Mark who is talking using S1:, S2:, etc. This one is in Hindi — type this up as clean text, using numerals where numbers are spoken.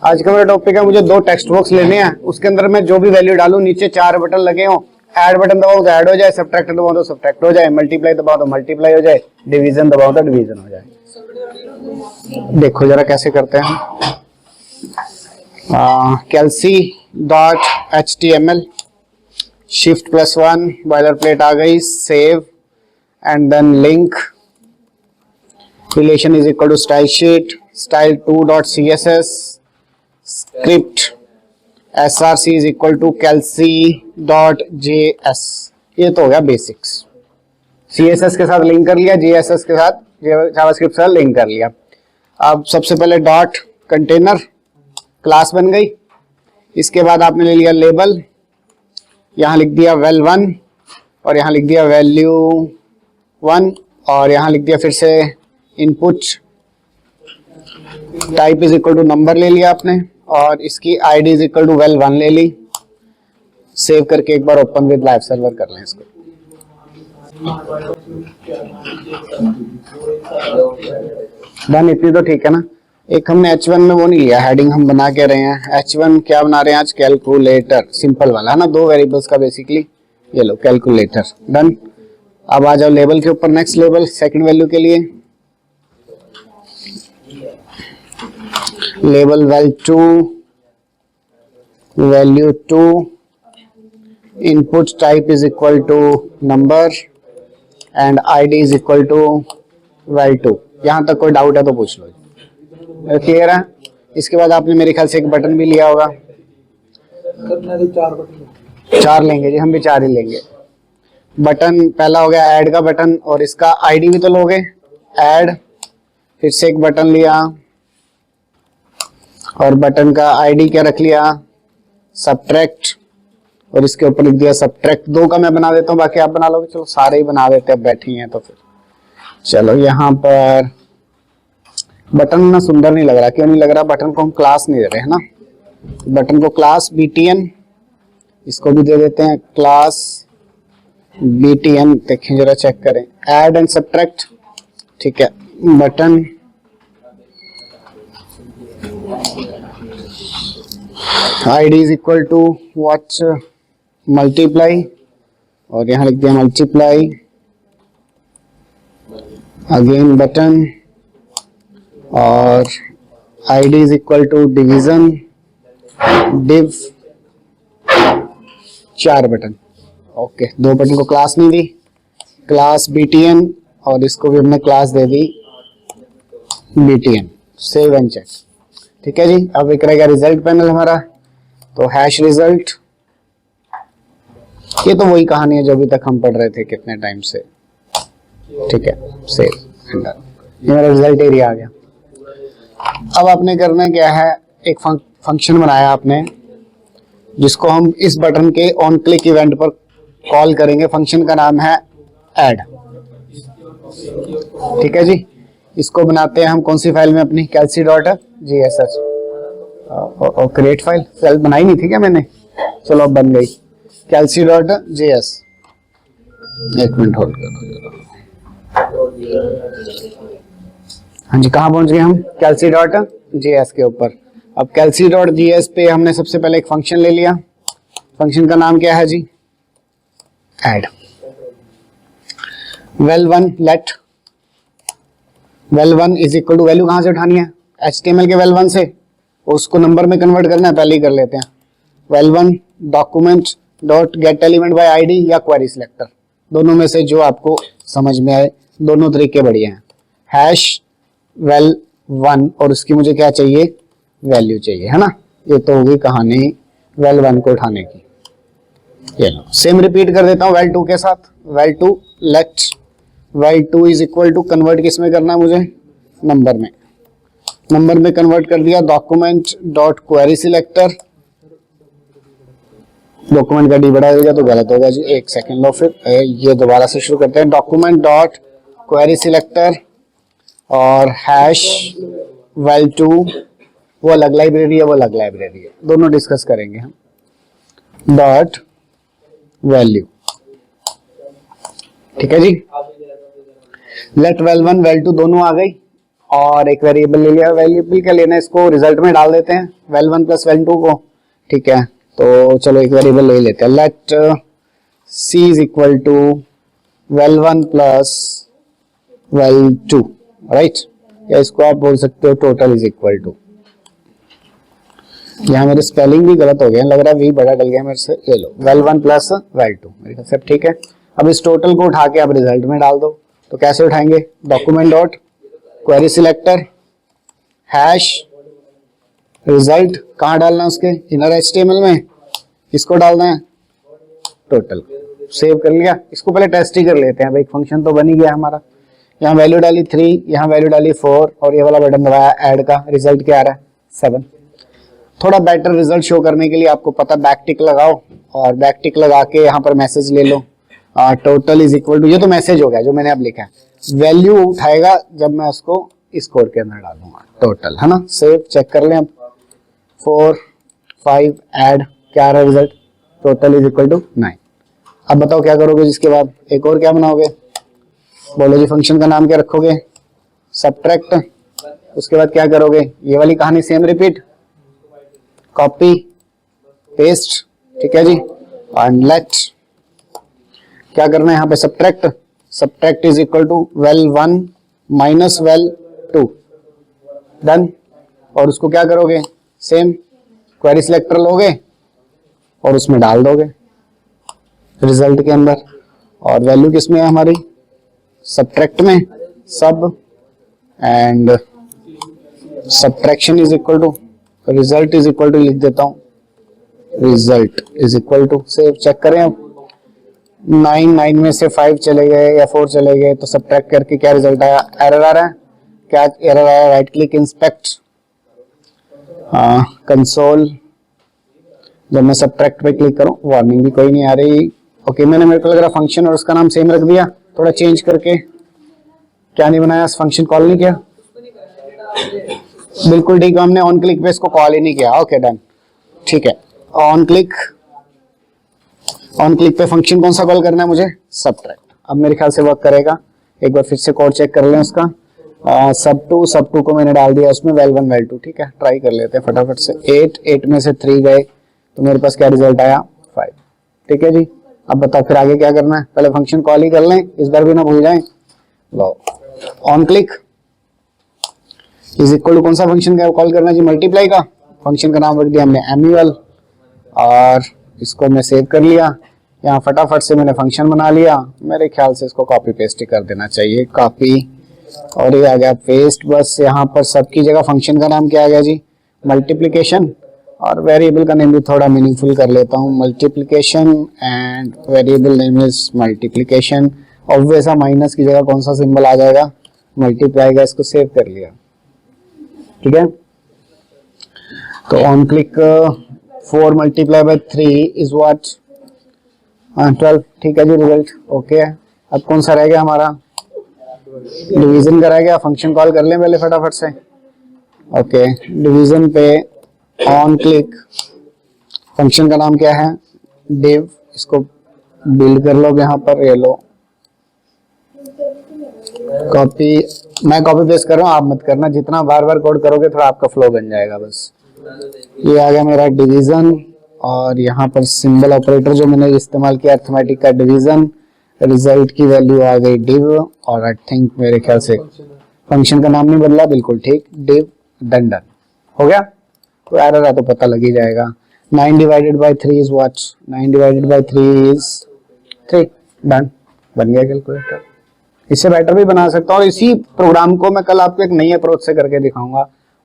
S1: आज का मेरा टॉपिक है, मुझे दो टेक्स्ट बॉक्स लेने हैं, उसके अंदर मैं जो भी वैल्यू डालूं नीचे चार बटन लगे हों, ऐड बटन दबाओ तो ऐड हो जाए, सब्ट्रैक्ट दबाओ तो सब्ट्रैक्ट हो जाए, मल्टीप्लाई दबाओ तो मल्टीप्लाई हो जाए, डिवीजन दबाओ तो डिवीजन हो जाए। देखो जरा कैसे करते हैं। calc.html shift+1 बॉयलर प्लेट आ गई, save and then link, relation is equal to stylesheet, style2.css, script src is equal to calc.js। ये तो हो गया बेसिक्स। css के साथ लिंक कर लिया, jss के साथ जावास्क्रिप्ट के साथ लिंक कर लिया। अब सबसे पहले डॉट कंटेनर क्लास बन गई, इसके बाद आपने ले लिया लेबल, यहां लिख दिया val1 और यहां लिख दिया value1 और यहां लिख दिया फिर से input, type is equal to number ले लिया आपने और इसकी ID is equal to val1 ले ली। सेव करके एक बार ओपन विद लाइव सर्वर कर लें इसको। डन, इतनी तो ठीक है ना। एक हमने H1 में वो नहीं लिया, हेडिंग हम बना के रहे हैं। H1 क्या बना रहे हैं आज? कैलकुलेटर, सिंपल वाला है ना, दो वेरिएबल्स का बेसिकली। ये लो कैलकुलेटर, डन। अब आ जाओ लेबल के ऊपर, नेक्स्ट लेबल सेकंड वैल्यू के लिए label val2 value 2, input type is equal to number and ID is equal to val2। यहां तक कोई डाउट है तो पूछ लो, क्लियर है। इसके बाद आपने मेरे ख्याल से एक बटन भी लिया होगा, चार लेंगे जी, हम भी चार ही लेंगे। बटन पहला हो गया ऐड का बटन और इसका आईडी भी तो लोगे, ऐड, फिर से एक बटन लिया और बटन का आईडी क्या रख लिया? सब्ट्रैक्ट, और इसके ऊपर लिख दिया सब्ट्रैक्ट। दो का मैं बना देता हूँ, बाकी आप बना लोगे। चलो सारे ही बना देते हैं, बैठी हैं तो फिर चलो। यहाँ पर बटन ना सुंदर नहीं लग रहा, क्यों नहीं लग रहा? बटन को हम क्लास नहीं दे रहे है ना। बटन को क्लास btn, इसको भी दे देते हैं क्लास btn। देखें जरा, चेक करें, ऐड एंड सब्ट्रैक्ट, ठीक है। Button ID is equal to what? Multiply, और यहां लिख दिया मल्टीप्लाई अगेन बटन, और ID is equal to division, div, चार बटन। ओके, दो बटन को क्लास नहीं दी, क्लास btn, और इसको भी हमने क्लास दे दी btn। सेव एंड चेक, ठीक है जी। अब एक रहेगा रिजल्ट पैनल हमारा, तो हैश रिजल्ट, ये तो वही कहानी है जो अभी तक हम पढ़ रहे थे कितने टाइम से, ठीक है। सेव एंड डन, ये मेरा रिजल्ट एरिया आ गया। अब आपने करना क्या है, एक फंक्शन बनाया आपने जिसको हम इस बटन के ऑन क्लिक इवेंट पर कॉल करेंगे। फंक्शन का नाम है ऐड, ठीक है जी। इसको बनाते हैं हम कौन सी फाइल में? अपनी calc.js। और क्रिएट फाइल बनाई नहीं थी क्या मैंने? चलो अब बन गई calc.js। एक मिनट होल्ड करो। हाँ जी, कहाँ पहुंच गए हम? calc.js के ऊपर। अब calc.js पे हमने सबसे पहले एक फंक्शन ले लिया। फंक्शन का नाम क्या है जी? Add. val1 let val1 is equal to, value कहां से उठानी है? HTML के val1 से, उसको नंबर में कन्वर्ट करना है, पहले ही कर लेते हैं। val1 document dot gate element by ID या क्वेरी सिलेक्टर, दोनों में से जो आपको समझ में आए, दोनों तरीके बढ़िया हैं। हैश val1 और उसकी मुझे क्या चाहिए? वैल्यू चाहिए, है ना। ये तो होगी कहानी val1 को उठाने की। ये लो, सेम रिपीट कर देता हूँ val2 के साथ। val2 let val2 is equal to, convert किस में करना है मुझे? नंबर में। नंबर में कन्वर्ट कर दिया, document dot query selector. Document का डी बड़ा हो गया तो गलत होगा जी, एक सेकंड लो, फिर ये दोबारा से शुरू करते हैं। डॉक्यूमेंट डॉट क्वेरी सिलेक्टर और हैश val2, वो अलग लाइब्रेरी है, वो अलग लाइब्रेरी है, दोनों डिस्कस करेंगे हम। डॉट वैल्यू, ठीक है जी। लेट val1 val2 दोनों आ गई और एक वेरिएबल ले लिया। वेरिएबल क्या लेना है, इसको रिजल्ट में डाल देते हैं val1 प्लस val2 को, ठीक है। तो चलो एक वेरिएबल ले लेते हैं, let c is equal to val1 plus val2, right. या इसको आप बोल सकते हो टोटल इज इक्वल टू, यहाँ मेरे स्पेलिंग भी गलत हो गया, लग रहा है वी बड़ा डल गया मेरे से। ये लो val1 प्लस val2, मेरे ख्याल से ठीक है। अब इस टोटल को उठा के आप रिजल्ट में डाल दो। तो कैसे उठाएंगे, document dot query selector hash result, कहाँ डालना है उसके, इनर HTML में, किसको डालना है, टोटल। सेव कर लिया। इसको पहले टेस्ट ही कर लेते हैं, भाई एक फंक्शन तो बन ही गया हमारा। यहाँ वैल्यू डाली 3, यहाँ वैल्यू डाली 4 और ये वाला बटन दबाया ऐड का, रिजल्ट क्या आ रहा है 7। थोड़ा बेटर रिजल्ट शो करने के लिए आपको पता बैक टिक लगाओ और बैक टिक लगा के यहाँ पर मैसेज ले लो, टोटल इज इक्वल टू, ये तो मैसेज हो गया जो मैंने अब लिखा है, वैल्यू उठाएगा जब मैं उसको इस कोड के अंदर डालूंगा, टोटल, है ना। सेव, चेक कर लें अब, 4 5 ऐड, क्या आ रहा है result, total is equal to 9। अब बताओ क्या करोगे जिसके बाद, एक और क्या बनाओगे, बोलो जी फंक्शन का नाम क्या रखोगे, सबट्रैक्ट। उसके बाद क्या करोगे, ये वाली कहानी सेम रिपीट, कॉपी पेस्ट, ठीक है जी। एंड लेट क्या करना है यहाँ पे, subtract, subtract is equal to val1 minus val2, done. और उसको क्या करोगे, सेम क्वेरी सिलेक्टर लोगे और उसमें डाल दोगे रिजल्ट के अंदर। और वैल्यू किसमें है हमारी, सबट्रैक्ट में, sub and subtraction is equal to result is equal to, लिख देता हूं result is equal to, save, check करें अब 9 में से 5 चले गए या 4 चले गए तो सबट्रैक्ट करके क्या रिजल्ट आया, एरर आ रहा है, क्या एरर आया, राइट क्लिक इंस्पेक्ट कंसोल, जब मैं सबट्रैक्ट पे क्लिक करूं वार्निंग भी कोई नहीं आ रही। ओके, मैंने, मेरे को लग रहा फंक्शन और उसका नाम सेम रख दिया, थोड़ा चेंज करके, क्या नहीं बनाया, फंक्शन कॉल नहीं किया, बिल्कुल ठीक है, हमने ऑन क्लिक पे इसको कॉल ही नहीं किया। ओके डन, ठीक है। ऑन क्लिक पे फंक्शन कौन सा कॉल करना है मुझे, सबट्रैक्ट। अब मेरे ख्याल से वर्क करेगा, एक बार फिर से कोड चेक कर लें उसका। सब2 को मैंने डाल दिया उसमें val1 val2, ठीक है। ट्राई कर लेते हैं फटाफट से, 8 में से 3 गए तो मेरे पास क्या रिजल्ट आया 5, ठीक है जी। अब बताओ फिर आगे क्या करना है, पहले फंक्शन कॉल ही कर लें, इस बार भी ना भूल जाएं। लो on click is equal to, कौन सा फंक्शन का कॉल करना है जी, मल्टीप्लाई का। फंक्शन का नाम रख दिया हमने एम्यूअल और इसको मैं सेव कर लिया। यहाँ फटाफट से मैंने फंक्शन बना लिया, मेरे ख्याल से इसको कॉपी पेस्ट ही कर देना चाहिए, कॉपी और ये आ गया पेस्ट। बस यहाँ पर सबकी जगह फंक्शन का नाम क्या आ गया जी, मल्टीप्लिकेशन, और वेरिएबल का नेम भी थोड़ा मीनिंगफुल कर लेता हूँ, multiplication and variable name is multiplication. Obvious है माइनस की जगह कौन सा सिंबल आ जाएगा, मल्टीप्लाई का, इसको सेव कर लिया, ठीक है। तो on click 4 multiply by 3 is what 12, ठीक है जी, रिजल्ट ओके है। अब कौन सा रह गया हमारा, डिवीजन का रह गया, फंक्शन कॉल कर लें पहले फटाफट से। ओके, डिवीजन पे ऑन क्लिक, फंक्शन का नाम क्या है, div, इसको बिल्ड कर लो यहाँ पर, ये लो कॉपी, मैं कॉपी पेस्ट कर रहा हूँ, आप मत करना, जितना बार बार कोड करोगे थोड़ा आपका फ्लो बन जाएगा। बस ये आ गया मेरा डिवीजन और यहाँ पर सिंबल ऑपरेटर जो मैंने इस्तेमाल किया अर्थमेटिक का, डिवीजन, रिजल्ट की वैल्यू आ गई div, और आई थिंक मेरे ख्याल से फंक्शन का नाम नहीं बदला, बिल्कुल ठीक, div, डन डन हो गया। तो एरर है तो पता लग ही जाएगा। 9 divided by 3 is what, 9 divided by 3 is 3, done, बन गया कैलकुलेटर। इससे बेटर भी बना सकता हूँ, और इसी प्रोग्राम को मैं कल आपको एक नई अप्रोच से करके दिखाऊंगा।